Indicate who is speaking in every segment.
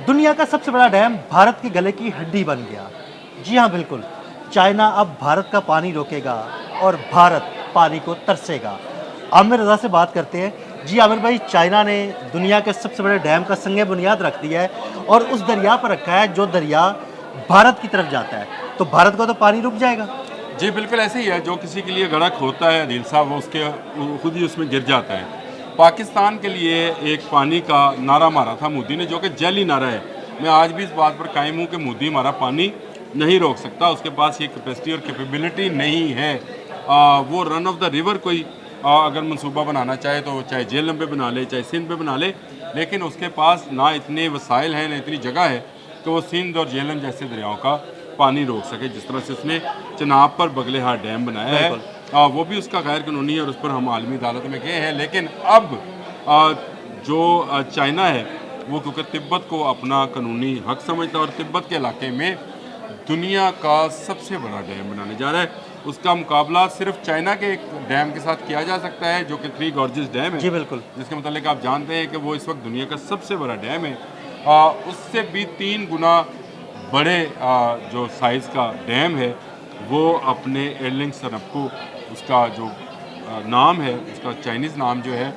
Speaker 1: दुनिया का सबसे बड़ा डैम भारत के गले की हड्डी बन गया। जी हाँ, बिल्कुल। चाइना अब भारत का पानी रोकेगा और भारत पानी को तरसेगा। आमिर रज़ा से बात करते हैं। जी आमिर भाई, चाइना ने दुनिया के सबसे बड़े डैम का संग बुनियाद रख दिया है और उस दरिया पर रखा है जो दरिया भारत की तरफ जाता है। तो भारत का तो पानी रुक जाएगा।
Speaker 2: जी बिल्कुल ऐसे ही है। जो किसी के लिए गड़ा खोदता है दिल साहब, वो उसके खुद ही उसमें गिर जाता है। पाकिस्तान के लिए एक पानी का नारा मारा था मोदी ने, जो कि जैली नारा है। मैं आज भी इस बात पर कायम हूँ कि मोदी हमारा पानी नहीं रोक सकता, उसके पास ये कैपेसिटी और कैपेबिलिटी नहीं है। वो रन ऑफ द रिवर कोई अगर मंसूबा बनाना चाहे तो चाहे जेलम पे बना ले, चाहे सिंध पे बना ले, लेकिन उसके पास ना इतने वसाइल हैं, ना इतनी जगह है कि वो सिंध और जेलम जैसे दरियाओं का पानी रोक सके। जिस तरह से उसने चनाब पर बगलेहार डैम बनाया है, वो भी उसका गैर कानूनी है और उस पर हम आलमी अदालत में गए हैं। लेकिन अब जो चाइना है वो क्योंकि तिब्बत को अपना कानूनी हक समझता है और तिब्बत के इलाके में दुनिया का सबसे बड़ा डैम बनाने जा रहा है। उसका मुकाबला सिर्फ चाइना के एक डैम के साथ किया जा सकता है, जो कि थ्री गॉर्जेस डैम है।
Speaker 1: जी बिल्कुल।
Speaker 2: जिसके मतलब आप जानते हैं कि वो इस वक्त दुनिया का सबसे बड़ा डैम है। उससे भी 3 गुना बड़े जो साइज़ का डैम है वो अपने एर्लिंग सनपको, उसका जो नाम है, उसका चाइनीज़ नाम जो है,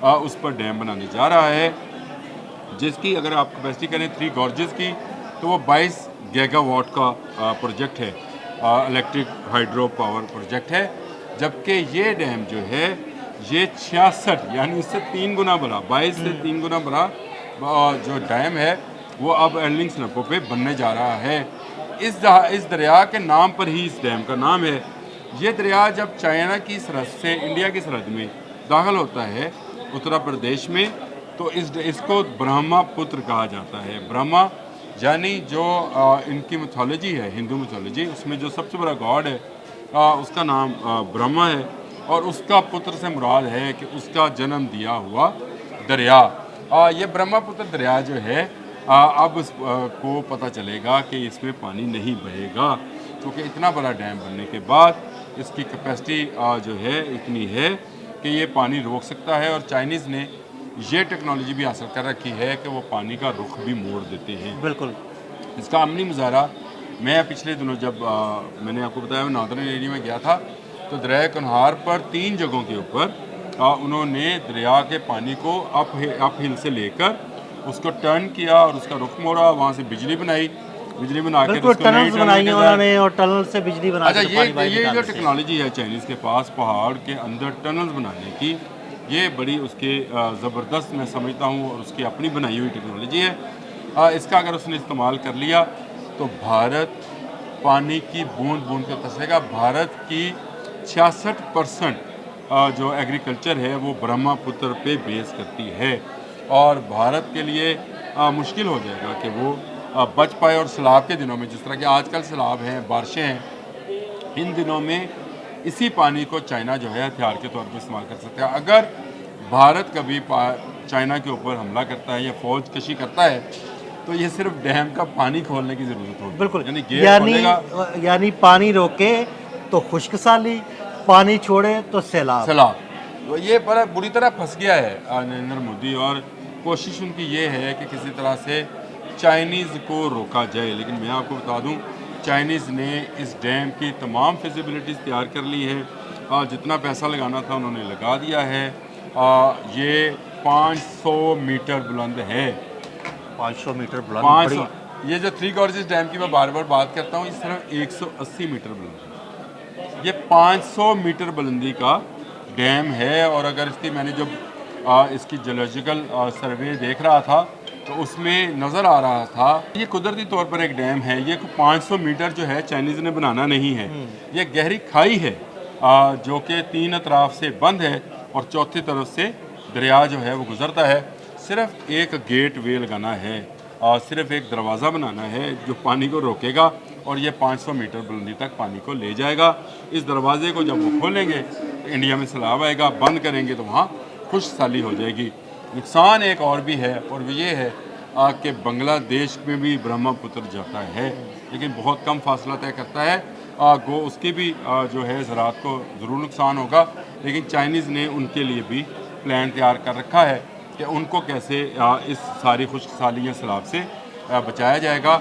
Speaker 2: उस पर डैम बनाने जा रहा है, जिसकी अगर आप कैपेसिटी करें 3 गॉर्जेस की तो वो 22 गीगावाट का प्रोजेक्ट है, इलेक्ट्रिक हाइड्रो पावर प्रोजेक्ट है। जबकि ये डैम जो है ये 66 यानी इससे 3 गुना बड़ा, 22 से 3 गुना बड़ा जो डैम है वो अब एर्लिंग सनपको पे बनने जा रहा है। इस दरिया के नाम पर ही इस डैम का नाम है। ये दरिया जब चाइना की सरहद से इंडिया की सरहद में दाखिल होता है उत्तर प्रदेश में, तो इसको ब्रह्मपुत्र कहा जाता है। ब्रह्मा यानी जो इनकी मिथोलॉजी है, हिंदू मिथोलॉजी, उसमें जो सबसे बड़ा गॉड है उसका नाम ब्रह्मा है और उसका पुत्र से मुराद है कि उसका जन्म दिया हुआ दरिया। ये ब्रह्मपुत्र दरिया जो है अब को पता चलेगा कि इसमें पानी नहीं बहेगा, क्योंकि इतना बड़ा डैम बनने के बाद इसकी कैपेसिटी जो है इतनी है कि ये पानी रोक सकता है। और चाइनीज़ ने ये टेक्नोलॉजी भी हासिल कर रखी है कि वो पानी का रुख भी मोड़ देते हैं।
Speaker 1: बिल्कुल।
Speaker 2: इसका अमली मुजाहरा मैं पिछले दिनों जब मैंने आपको बताया मैं नॉर्दर्न एरिया में गया था, तो दरिया कन्हार पर 3 जगहों के ऊपर उन्होंने दरिया के पानी को अप हिल से लेकर उसको टर्न किया और उसका रुख मोड़ा, वहाँ से बिजली बनाई, बिजली बना के
Speaker 1: बिल्कुल, टनल्स बनाई हैं उन्होंने और टनल से बिजली बना
Speaker 2: अच्छा,
Speaker 1: के पानी बाहर
Speaker 2: ये
Speaker 1: निकाल
Speaker 2: जो
Speaker 1: देते हैं।
Speaker 2: टेक्नोलॉजी है चाइनीज़ के पास पहाड़ के अंदर टनल्स बनाने की, ये बड़ी उसके ज़बरदस्त मैं समझता हूँ और उसकी अपनी बनाई हुई टेक्नोलॉजी है। इसका अगर उसने इस्तेमाल कर लिया तो भारत पानी की बूंद बूंद को तरसेगा। भारत की 66% जो एग्रीकल्चर है वो ब्रह्मपुत्र पे बेस करती है और भारत के लिए मुश्किल हो जाएगा कि वो बच पाए। और सैलाब के दिनों में, जिस तरह के आजकल सैलाब हैं, बारिशें हैं, इन दिनों में इसी पानी को चाइना जो है हथियार के तौर पर इस्तेमाल कर सकता है। अगर भारत कभी चाइना के ऊपर हमला करता है या फौज कशी करता है तो ये सिर्फ डैम का पानी खोलने की ज़रूरत होगी।
Speaker 1: बिल्कुल,
Speaker 2: यानी गेट खोलेगा,
Speaker 1: यानी पानी रोके तो खुश्क साली, पानी छोड़े तो सैलाब।
Speaker 2: सैलाब। तो ये बड़ा बुरी तरह फंस गया है नरेंद्र मोदी, और कोशिश उनकी ये है कि किसी तरह से चाइनीज़ को रोका जाए। लेकिन मैं आपको बता दूं, चाइनीज़ ने इस डैम की तमाम फिजिबिलिटीज़ तैयार कर ली है और जितना पैसा लगाना था उन्होंने लगा दिया है। ये 500 मीटर बुलंद है।
Speaker 1: 500 मीटर बुलंद,
Speaker 2: 500,
Speaker 1: बड़ी।
Speaker 2: ये जो थ्री गॉर्जेस डैम की मैं बार बार बात करता हूँ, इस सिर्फ 180 मीटर बुलंद है। ये 500 मीटर बुलंदी का डैम है। और अगर इसकी मैंने जब इसकी जियोलॉजिकल सर्वे देख रहा था तो उसमें नज़र आ रहा था ये कुदरती तौर पर एक डैम है। ये 500 मीटर जो है चाइनीज़ ने बनाना नहीं है, ये गहरी खाई है जो कि 3 अतराफ से बंद है और चौथी तरफ से दरिया जो है वो गुजरता है। सिर्फ एक गेट वे लगाना है और सिर्फ एक दरवाज़ा बनाना है जो पानी को रोकेगा और ये 500 मीटर बुलंदी तक पानी को ले जाएगा। इस दरवाजे को जब वो खोलेंगे तो इंडिया में सैलाब आएगा, बंद करेंगे तो वहाँ खुश्क साली हो जाएगी। नुकसान एक और भी है और वो ये है कि बांग्लादेश में भी ब्रह्मपुत्र जाता है, लेकिन बहुत कम फासला तय करता है। गो उसकी भी जो है ज़राअत को ज़रूर नुकसान होगा, लेकिन चाइनीज़ ने उनके लिए भी प्लान तैयार कर रखा है कि उनको कैसे इस सारी खुश्क साली या सैलाब से बचाया जाएगा।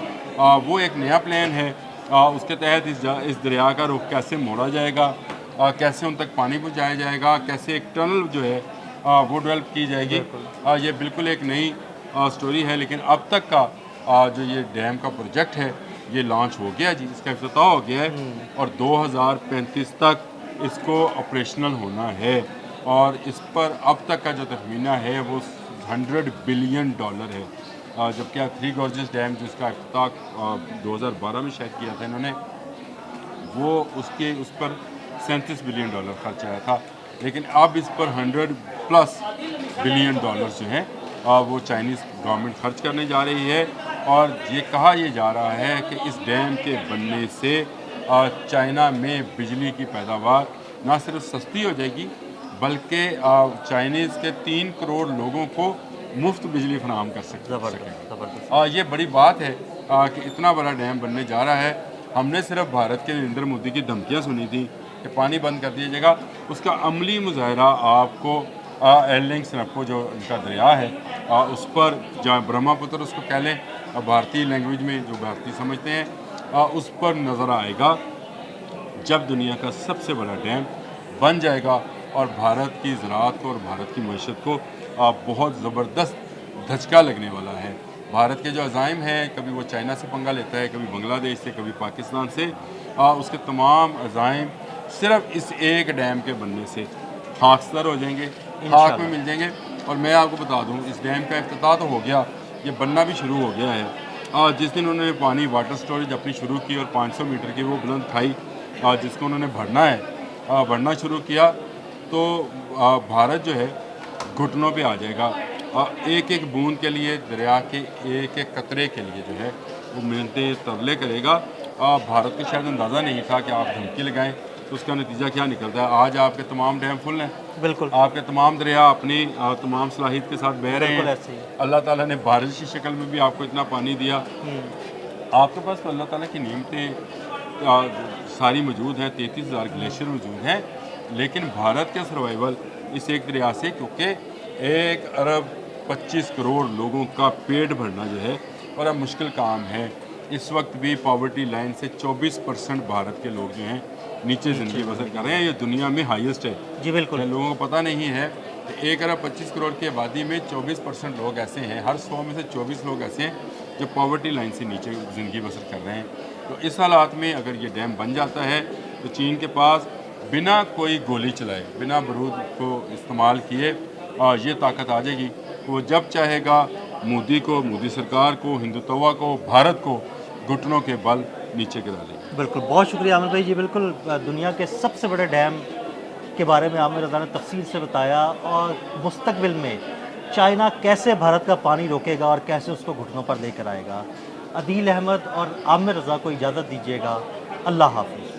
Speaker 2: वो एक नया प्लान है। उसके तहत इस दरिया का रुख कैसे मोड़ा जाएगा, कैसे उन तक पानी पहुंचाया जाएगा, कैसे एक टनल जो है वो डेवलप की जाएगी। ये बिल्कुल एक नई स्टोरी है। लेकिन अब तक का जो ये डैम का प्रोजेक्ट है ये लॉन्च हो गया जी, इसका इफ्तिताह हो गया है और 2035 तक इसको ऑपरेशनल होना है। और इस पर अब तक का जो तखमीना है वो $100 बिलियन है। जबकि थ्री गॉर्जेस डैम जिसका इफ्तिताह 2012 में शायद किया था इन्होंने, वो उस पर $37 बिलियन खर्च आया था। लेकिन अब इस पर $100+ बिलियन जो हैं वो चाइनीज़ गवर्नमेंट खर्च करने जा रही है। और ये कहा जा रहा है कि इस डैम के बनने से चाइना में बिजली की पैदावार ना सिर्फ सस्ती हो जाएगी बल्कि चाइनीज़ के 3 करोड़ लोगों को मुफ्त बिजली फराहम कर सकेगा। ये बड़ी बात है कि इतना बड़ा डैम बनने जा रहा है। हमने सिर्फ भारत के नरेंद्र मोदी की धमकियाँ सुनी थी कि पानी बंद कर दिया जाएगा, उसका अमली मुजाहरा आपको एर्लिंग सनप्पो जो इनका दरिया है उस पर, जहाँ ब्रह्मपुत्र उसको कह लें भारतीय लैंग्वेज में जो भारतीय समझते हैं, उस पर नज़र आएगा जब दुनिया का सबसे बड़ा डैम बन जाएगा और भारत की ज़राअत को और भारत की मईशत को बहुत ज़बरदस्त धचका लगने वाला है। भारत के जो अज़ाइम हैं, कभी वो चाइना से पंगा लेता है, कभी बांग्लादेश से, कभी पाकिस्तान से, उसके तमाम अज़ाइम सिर्फ इस एक डैम के बनने से खाकसतर हो जाएंगे, खाक में मिल जाएंगे। और मैं आपको बता दूं, इस डैम का इफ्तिताह तो हो गया, ये बनना भी शुरू हो गया है। जिस दिन उन्होंने पानी वाटर स्टोरेज अपनी शुरू की और 500 मीटर की वो बुलंद खाई जिसको उन्होंने भरना शुरू किया, तो भारत जो है घुटनों पे आ जाएगा। एक एक बूंद के लिए, दरिया के एक एक कतरे के लिए जो है वो मिन्नतें तरले करेगा। भारत को शायद अंदाज़ा नहीं था कि आप धमकी लगाएं तो उसका नतीजा क्या निकलता है। आज आपके तमाम डैम फुल हैं,
Speaker 1: बिल्कुल
Speaker 2: आपके तमाम दरिया अपनी तमाम सलाहियत के साथ बह रहे हैं। अल्लाह ताला ने बारिश की शक्ल में भी आपको इतना पानी दिया। आपके पास तो अल्लाह ताला की नेमतें सारी मौजूद हैं, 33,000 ग्लेशियर मौजूद हैं। लेकिन भारत के सर्वाइवल इस एक दरिया से, क्योंकि 1 अरब 25 करोड़ लोगों का पेट भरना जो है बड़ा मुश्किल काम है। इस वक्त भी पॉवर्टी लाइन से 24% भारत के लोग जो हैं नीचे ज़िंदगी बसर कर रहे हैं। ये दुनिया में हाईएस्ट है
Speaker 1: जी, बिल्कुल।
Speaker 2: लोगों को पता नहीं है कि 1 अरब 25 करोड़ की आबादी में 24% लोग ऐसे हैं, हर 100 में से 24 लोग ऐसे हैं जो पॉवर्टी लाइन से नीचे ज़िंदगी बसर कर रहे हैं। तो इस हालात में अगर ये डैम बन जाता है तो चीन के पास बिना कोई गोली चलाए, बिना बारूद को इस्तेमाल किए ये ताकत आ जाएगी। वो जब चाहेगा मोदी सरकार को, हिंदुत्वा को, भारत को घुटनों के बल नीचे गिरा देगी।
Speaker 1: बिल्कुल, बहुत शुक्रिया आमिर भाई जी। बिल्कुल, दुनिया के सबसे बड़े डैम के बारे में आमिर रज़ा ने तफसील से बताया और मुस्तकबिल में चाइना कैसे भारत का पानी रोकेगा और कैसे उसको घुटनों पर लेकर आएगा। अदील अहमद और आमिर रज़ा को इजाज़त दीजिएगा। अल्लाह हाफ़िज़।